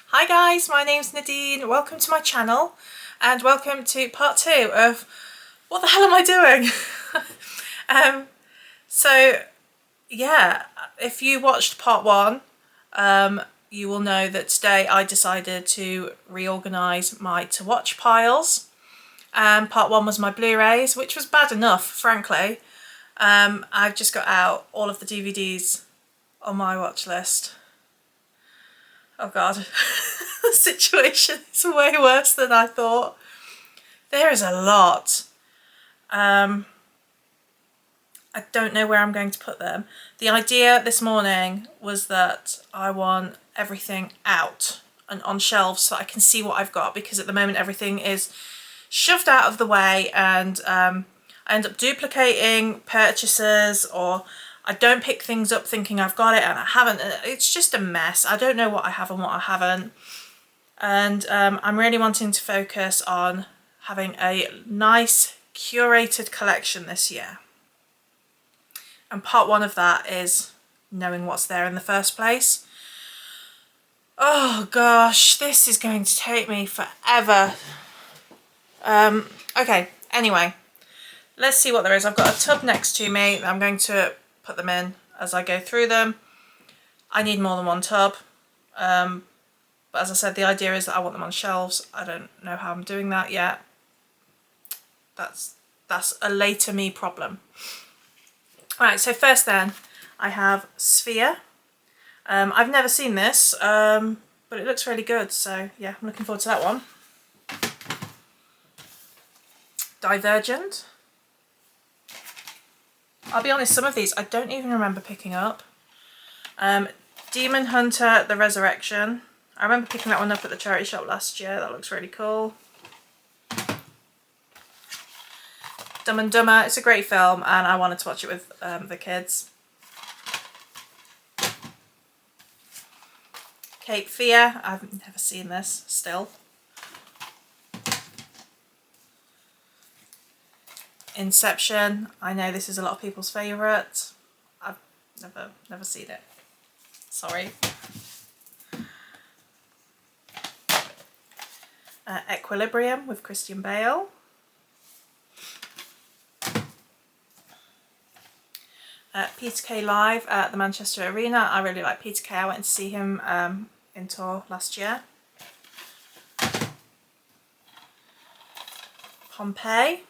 Hi guys, my name's Nadine. Welcome to my channel and welcome to part 2 of what the hell am I doing? So yeah, if you watched part 1, you will know that today I decided to reorganise my to watch piles. Part 1 was my Blu-rays, which was bad enough, frankly. I've just got out all of the DVDs on my watch list. Oh god, the situation is way worse than I thought. There is a lot. I don't know where I'm going to put them. The idea this morning was that I want everything out and on shelves so I can see what I've got, because at the moment everything is shoved out of the way and I end up duplicating purchases, or I don't pick things up thinking I've got it and I haven't. It's just a mess. I don't know what I have and what I haven't. And I'm really wanting to focus on having a nice curated collection this year. And part 1 of that is knowing what's there in the first place. Oh gosh, this is going to take me forever. Okay, anyway, let's see what there is. I've got a tub next to me. I'm going to put them in as I go through them. I need more than one tub. But as I said, the idea is that I want them on shelves. I don't know how I'm doing that yet. That's a later me problem. Alright, so first then, I have Sphere. I've never seen this, but it looks really good, so yeah, I'm looking forward to that one. Divergent. I'll be honest, some of these I don't even remember picking up. Demon Hunter: The Resurrection. I remember picking that one up at the charity shop last year. That looks really cool. Dumb and Dumber. It's a great film and I wanted to watch it with the kids. Cape Fear. I've never seen this still. Inception. I know this is a lot of people's favourite. I've never seen it. Sorry. Equilibrium with Christian Bale. Peter Kay live at the Manchester Arena. I really like Peter Kay. I went to see him in tour last year. Pompeii.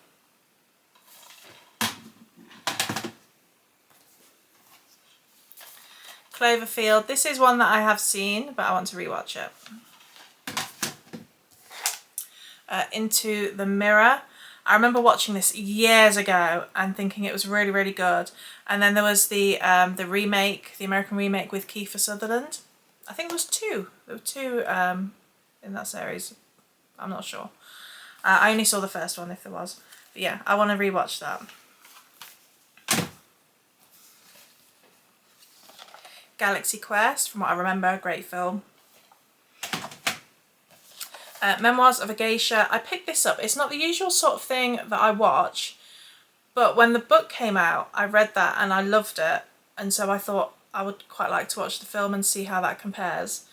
Cloverfield. This is one that I have seen, but I want to rewatch it. Into the Mirror. I remember watching this years ago and thinking it was really, really good. And then there was the remake, the American remake with Kiefer Sutherland. I think there was two. There were two in that series. I'm not sure. I only saw the first one if there was. But yeah, I want to rewatch that. Galaxy Quest, from what I remember, a great film. Memoirs of a Geisha. I picked this up. It's not the usual sort of thing that I watch, but when the book came out, I read that and I loved it, and so I thought I would quite like to watch the film and see how that compares.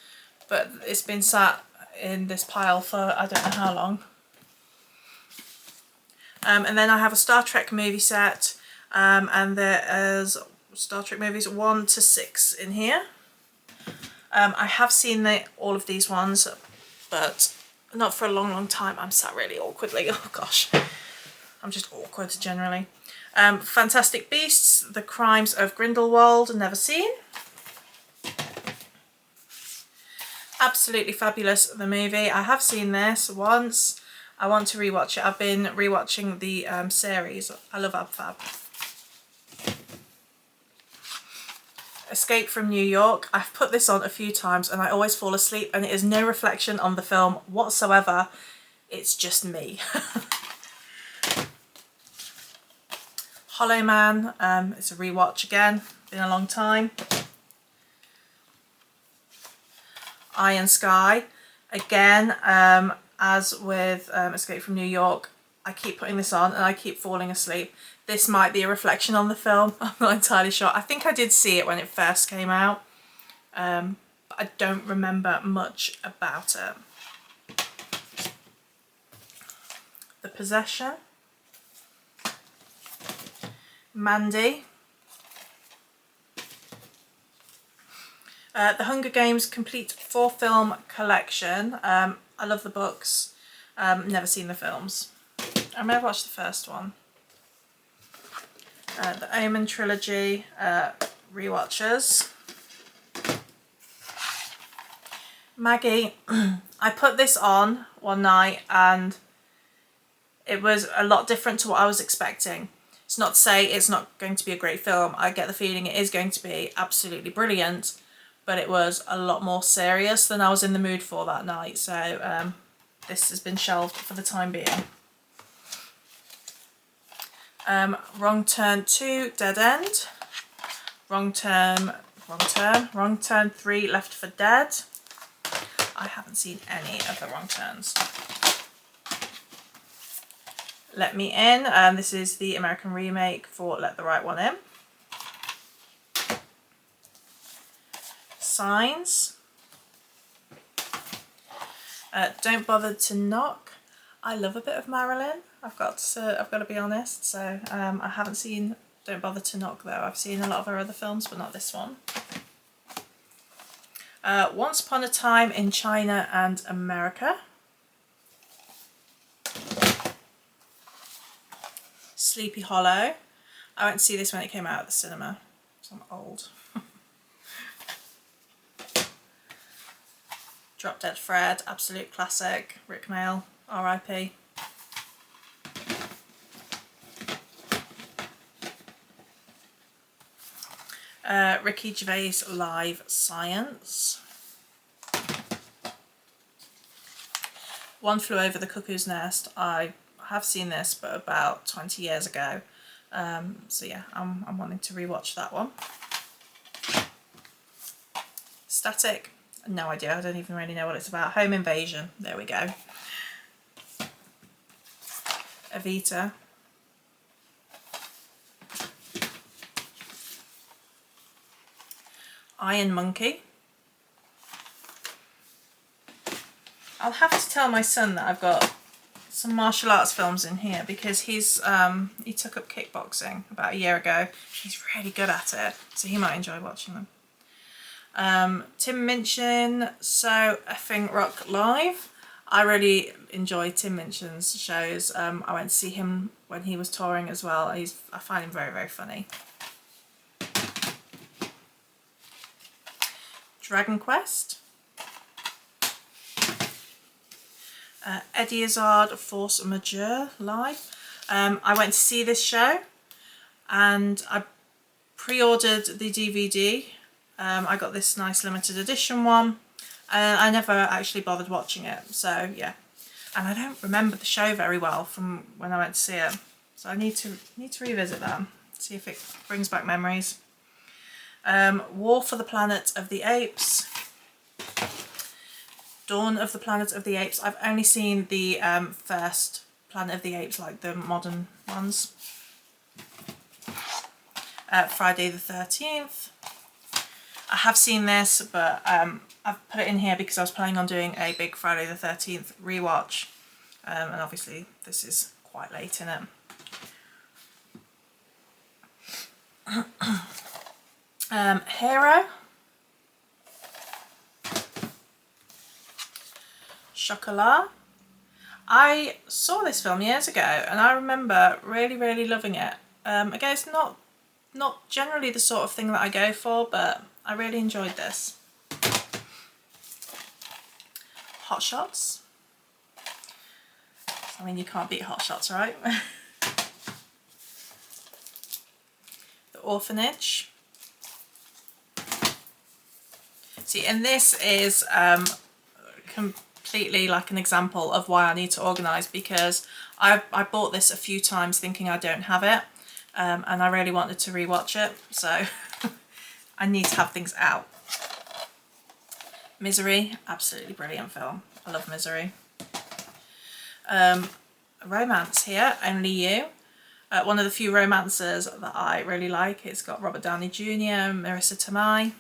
But it's been sat in this pile for I don't know how long. And then I have a Star Trek movie set, and there is Star Trek movies 1 to 6 in here. I have seen all of these ones, but not for a long, long time. I'm sat really awkwardly. Oh gosh, I'm just awkward generally. Fantastic Beasts: The Crimes of Grindelwald. Never seen. Absolutely Fabulous, the movie. I have seen this once. I want to rewatch it. I've been rewatching the series. I love Ab Fab. Escape from New York. I've put this on a few times and I always fall asleep, and it is no reflection on the film whatsoever. It's just me. Hollow Man. It's a rewatch again. Been a long time. Iron Sky. Again, as with Escape from New York, I keep putting this on and I keep falling asleep. This might be a reflection on the film. I'm not entirely sure. I think I did see it when it first came out, but but I don't remember much about it. The Possession, Mandy, The Hunger Games complete 4-film collection. I love the books, never seen the films. I may have watched the first one. The Omen trilogy, rewatches. Maggie, I put this on one night and it was a lot different to what I was expecting. It's not to say it's not going to be a great film. I get the feeling it is going to be absolutely brilliant, but it was a lot more serious than I was in the mood for that night. So this has been shelved for the time being. Wrong Turn 2, Dead End. Wrong Turn 3, Left for Dead. I haven't seen any of the Wrong Turns. Let Me In, this is the American remake for Let the Right One In. Signs. Don't Bother to Knock. I love a bit of Marilyn, I've got to be honest. So I haven't seen Don't Bother to Knock though. I've seen a lot of her other films, but not this one. Once Upon a Time in China and America. Sleepy Hollow. I went to see this when it came out at the cinema, so I'm old. Drop Dead Fred, absolute classic. Rick Mayall, R.I.P. Ricky Gervais Live Science. One Flew Over the Cuckoo's Nest. I have seen this, but about 20 years ago. So yeah, I'm wanting to rewatch that one. Static. No idea. I don't even really know what it's about. Home Invasion. There we go. Evita. Iron Monkey. I'll have to tell my son that I've got some martial arts films in here because he took up kickboxing about a year ago. He's really good at it, so he might enjoy watching them. Tim Minchin, So Effing Rock Live. I really enjoy Tim Minchin's shows. I went to see him when he was touring as well. I find him very, very funny. Dragon Quest. Eddie Izzard, Force Majeure Live. I went to see this show and I pre-ordered the DVD. I got this nice limited edition one and I never actually bothered watching it, so yeah. And I don't remember the show very well from when I went to see it, so I need to revisit that, see if it brings back memories. War for the Planet of the Apes. Dawn of the Planet of the Apes. I've only seen the first Planet of the Apes, like the modern ones. Friday the 13th. I have seen this, but I've put it in here because I was planning on doing a big Friday the 13th rewatch. And obviously this is quite late in it. Hero. Chocolat. I saw this film years ago and I remember really, really loving it. Again, it's not generally the sort of thing that I go for, but I really enjoyed this. Hot Shots. I mean, you can't beat Hot Shots, right? The Orphanage. See, and this is completely like an example of why I need to organise, because I bought this a few times thinking I don't have it, and I really wanted to rewatch it, so I need to have things out. Misery, absolutely brilliant film. I love Misery. Romance here, Only You. One of the few romances that I really like. It's got Robert Downey Jr., Marissa Tomei,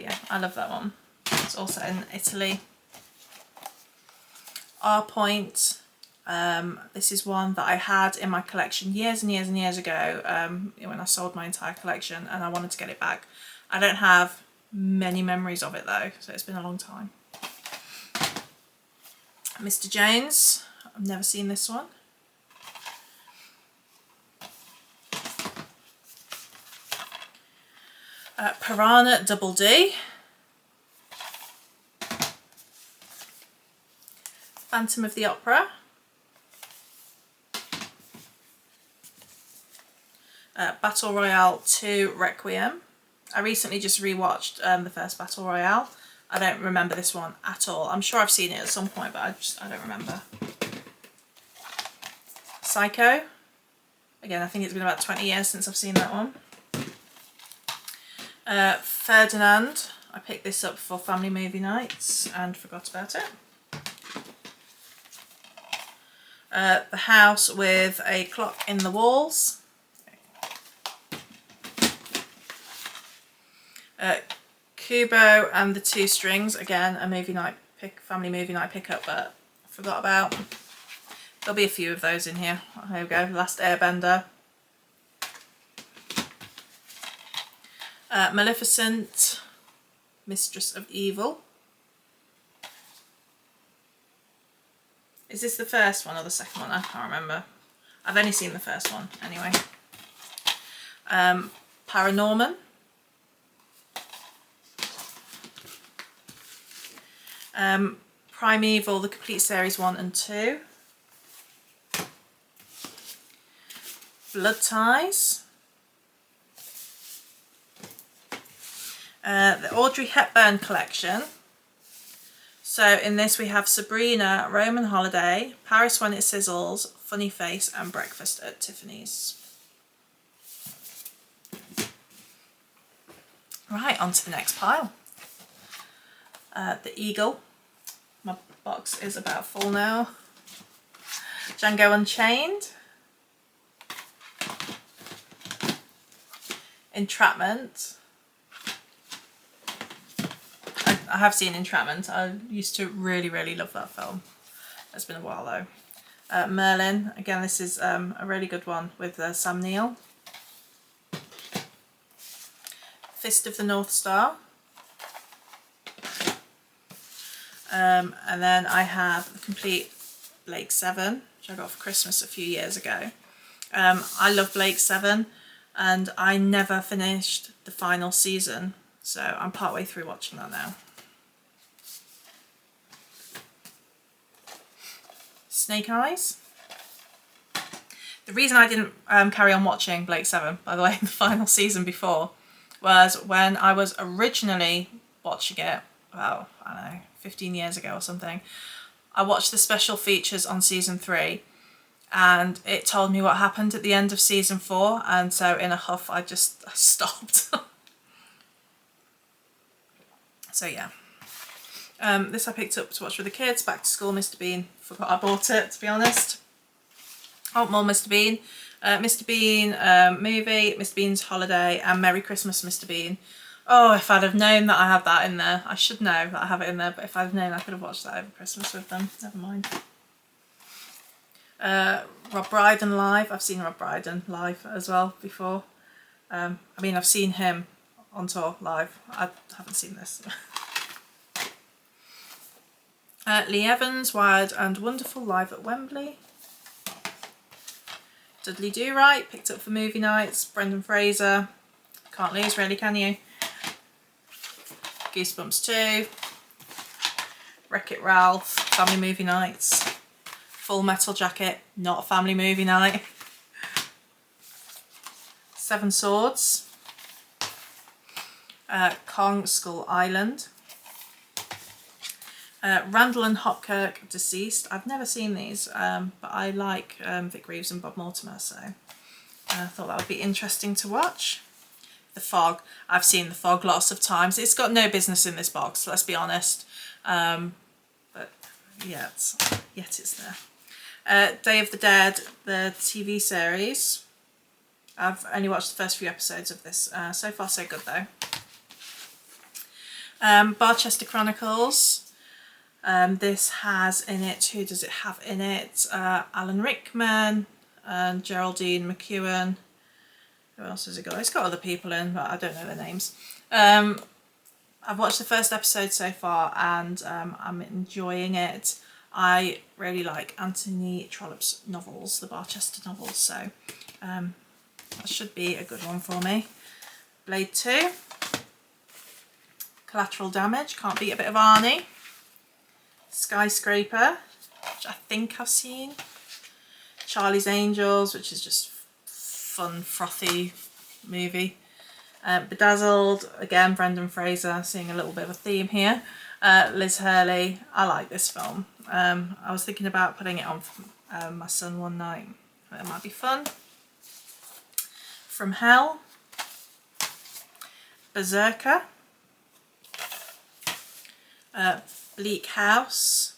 But yeah, I love that one. It's also in Italy. R Point. This is one that I had in my collection years and years and years ago, when I sold my entire collection, and I wanted to get it back. I don't have many memories of it though, so it's been a long time. Mr. Jones. I've never seen this one. Piranha Double D. Phantom of the Opera. Battle Royale 2 Requiem. I recently just rewatched the first Battle Royale. I don't remember this one at all. I'm sure I've seen it at some point, but I don't remember. Psycho. Again, I think it's been about 20 years since I've seen that one. Ferdinand. I picked this up for family movie nights and forgot about it. The House with a Clock in the Walls. Kubo and the Two Strings. Again, a movie night family movie night pickup, but I forgot about. There'll be a few of those in here. There we go. Last Airbender. Maleficent, Mistress of Evil. Is this the first one or the second one? I can't remember. I've only seen the first one anyway. Paranorman. Primeval, the complete series 1 and 2. Blood Ties. The Audrey Hepburn collection. So in this we have Sabrina, Roman Holiday, Paris When It Sizzles, Funny Face and Breakfast at Tiffany's. Right, on to the next pile. The Eagle. My box is about full now. Django Unchained. Entrapment. I have seen Entrapment. I used to really love that film. It's been a while though. Merlin. Again, this is a really good one with Sam Neill. Fist of the North Star. And then I have the complete Blake 7, which I got for Christmas a few years ago. I love Blake 7 and I never finished the final season, so I'm partway through watching that now. Snake Eyes. The reason I didn't carry on watching Blake 7, by the way, the final season before, was when I was originally watching it, well, I don't know, 15 years ago or something. I watched the special features on season 3 and it told me what happened at the end of season 4, and so in a huff I stopped. So yeah. This I picked up to watch with the kids, Back to School, Mr. Bean. Forgot I bought it, to be honest. Oh, more Mr. Bean. Mr. Bean movie, Mr. Bean's Holiday and Merry Christmas Mr. Bean. Oh, if I'd have known that I had that in there. I should know that I have it in there, but if I'd have known I could have watched that over Christmas with them. Never mind. Rob Brydon live. I've seen Rob Brydon live as well before. I mean, I've seen him on tour live. I haven't seen this. Lee Evans, Wild and Wonderful live at Wembley. Dudley Do Right, picked up for movie nights. Brendan Fraser. Can't lose really, can you? Goosebumps 2. Wreck-It Ralph, family movie nights. Full Metal Jacket, not a family movie night. Seven Swords. Kong Skull Island. Randall and Hopkirk, Deceased. I've never seen these, but I like Vic Reeves and Bob Mortimer, so I thought that would be interesting to watch. The Fog. I've seen The Fog lots of times. It's got no business in this box, let's be honest. But yet it's there. Day of the Dead, the TV series. I've only watched the first few episodes of this. So far so good though. Barchester Chronicles. This has in it, who does it have in it? Alan Rickman and Geraldine McEwen. Who else has it got? It's got other people in, but I don't know their names. I've watched the first episode so far and I'm enjoying it. I really like Anthony Trollope's novels, the Barchester novels, so that should be a good one for me. Blade 2. Collateral Damage, can't beat a bit of Arnie. Skyscraper, which I think I've seen. Charlie's Angels, which is just fun, frothy movie. Bedazzled, again, Brendan Fraser, seeing a little bit of a theme here. Liz Hurley, I like this film. I was thinking about putting it on for my son one night. It might be fun. From Hell. Berserker. Bleak House.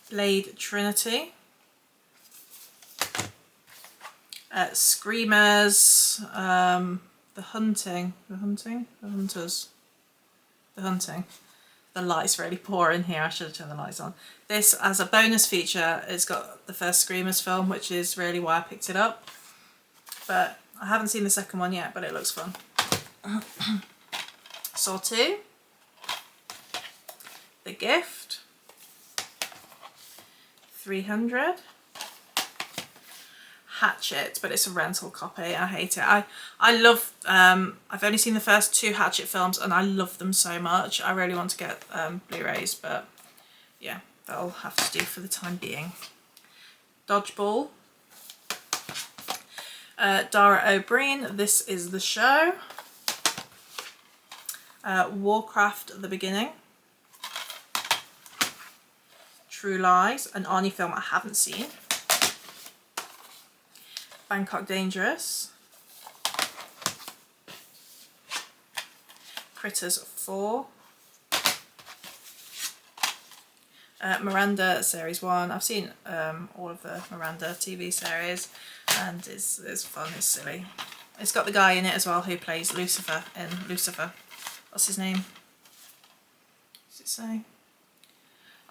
Blade Trinity. Screamers. The Hunting. The Hunters. The Hunting. The light's really poor in here, I should have turned the lights on. This, as a bonus feature, it's got the first Screamers film, which is really why I picked it up. But I haven't seen the second one yet, but it looks fun. Saw 2. The Gift. 300. Hatchet, but it's a rental copy. I hate it. I love, I've only seen the first 2 Hatchet films and I love them so much. I really want to get Blu-rays, but yeah, that'll have to do for the time being. Dodgeball. Dara O'Brien, This Is the Show. Warcraft, The Beginning. True Lies, an Arnie film I haven't seen. Bangkok Dangerous. Critters 4. Miranda Series 1. I've seen all of the Miranda TV series and it's fun, it's silly. It's got the guy in it as well who plays Lucifer in Lucifer. What's his name? Does it say?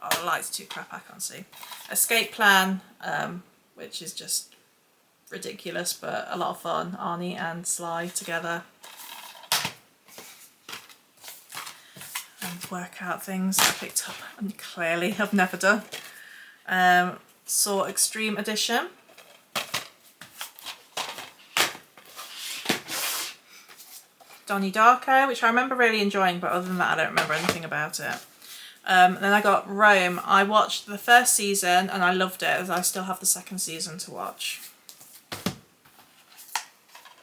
Oh, the light's too crap, I can't see. Escape Plan, which is just ridiculous but a lot of fun. Arnie and Sly together and work out things I picked up and clearly have never done. Saw Extreme Edition. Donnie Darko, which I remember really enjoying, but other than that I don't remember anything about it. Then I got Rome. I watched the first season and I loved it, as I still have the second season to watch.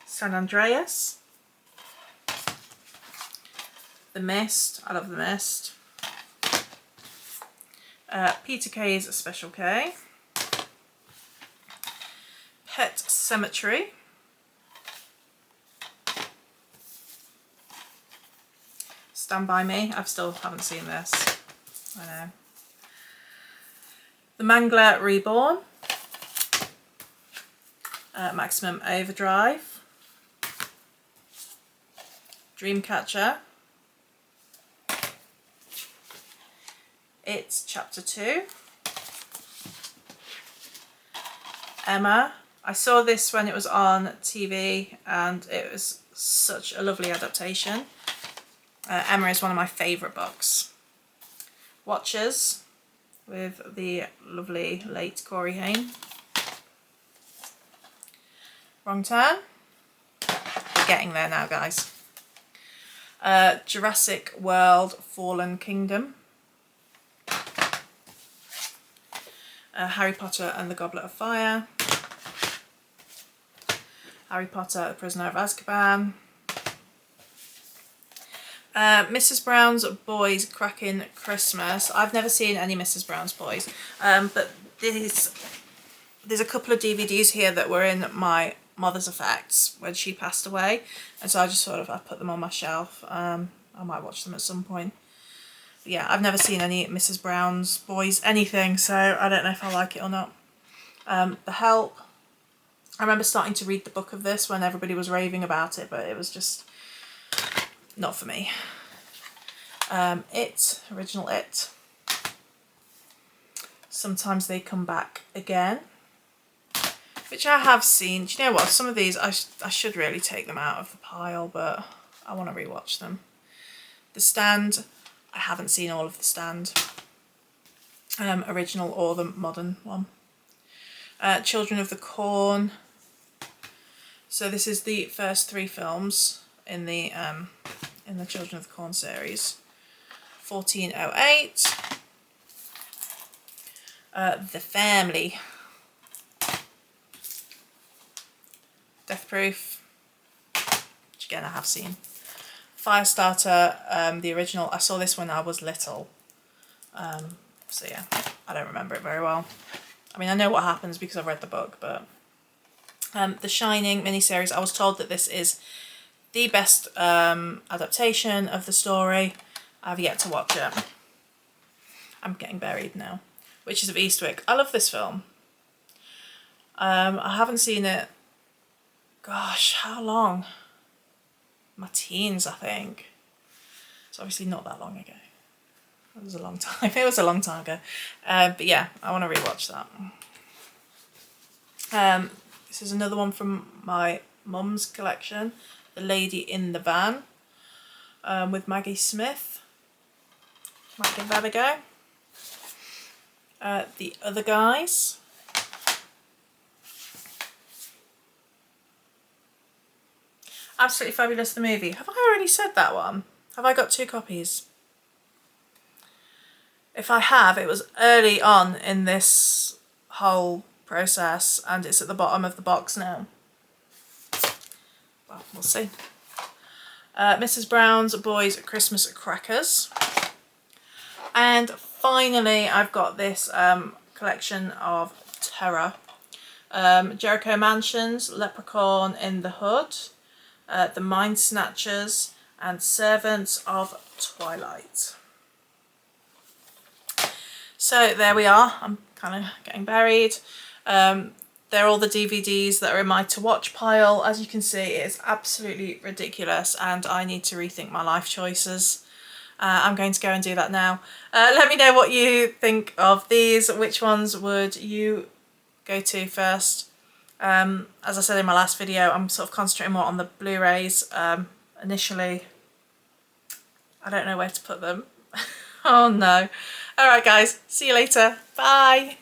San Andreas. The Mist. I love The Mist. Peter Kay's Special K. Pet Sematary. Stand By Me. I still haven't seen this. I know. The Mangler Reborn. Maximum Overdrive. Dreamcatcher. It's Chapter 2. Emma. I saw this when it was on TV and it was such a lovely adaptation. Emma is one of my favourite books. Watchers with the lovely late Corey Haim. Wrong Turn. We're getting there now, guys. Jurassic World Fallen Kingdom. Harry Potter and the Goblet of Fire. Harry Potter, The Prisoner of Azkaban. Mrs. Brown's Boys Cracking Christmas. I've never seen any Mrs. Brown's Boys, but there's a couple of DVDs here that were in my mother's effects when she passed away, and so I put them on my shelf. I might watch them at some point. But yeah, I've never seen any Mrs. Brown's Boys anything, so I don't know if I like it or not. The Help. I remember starting to read the book of this when everybody was raving about it, but it was just not for me. It, original It. Sometimes They Come Back Again, which I have seen. Do you know what? Some of these I should really take them out of the pile, but I want to rewatch them. The Stand, I haven't seen all of The Stand, original or the modern one. Children of the Corn. So this is the first 3 films in the Children of the Corn series. 1408. The Family. Death Proof, which again I have seen. Firestarter, the original. I saw this when I was little. So yeah, I don't remember it very well. I mean, I know what happens because I've read the book, but The Shining miniseries. I was told that this is the best adaptation of the story. I've yet to watch it. I'm getting buried now. Witches of Eastwick. I love this film. I haven't seen it. Gosh, how long? My teens, I think. It's obviously not that long ago. It was a long time. It was a long time ago. But yeah, I want to rewatch that. This is another one from my mum's collection. The Lady in the Van, with Maggie Smith. Might give that a go. The Other Guys. Absolutely Fabulous, the movie. Have I already said that one? Have I got 2 copies? If I have, it was early on in this whole process and it's at the bottom of the box now. Well, we'll see. Mrs. Brown's Boys Christmas Crackers. And finally, I've got this collection of terror. Jericho Mansions, Leprechaun in the Hood, The Mind Snatchers, and Servants of Twilight. So there we are. I'm kind of getting buried. They're all the DVDs that are in my to watch pile. As you can see, it is absolutely ridiculous and I need to rethink my life choices. I'm going to go and do that now. Let me know what you think of these. Which ones would you go to first? As I said in my last video, I'm sort of concentrating more on the Blu-rays initially. I don't know where to put them. Oh no. Alright guys, see you later. Bye.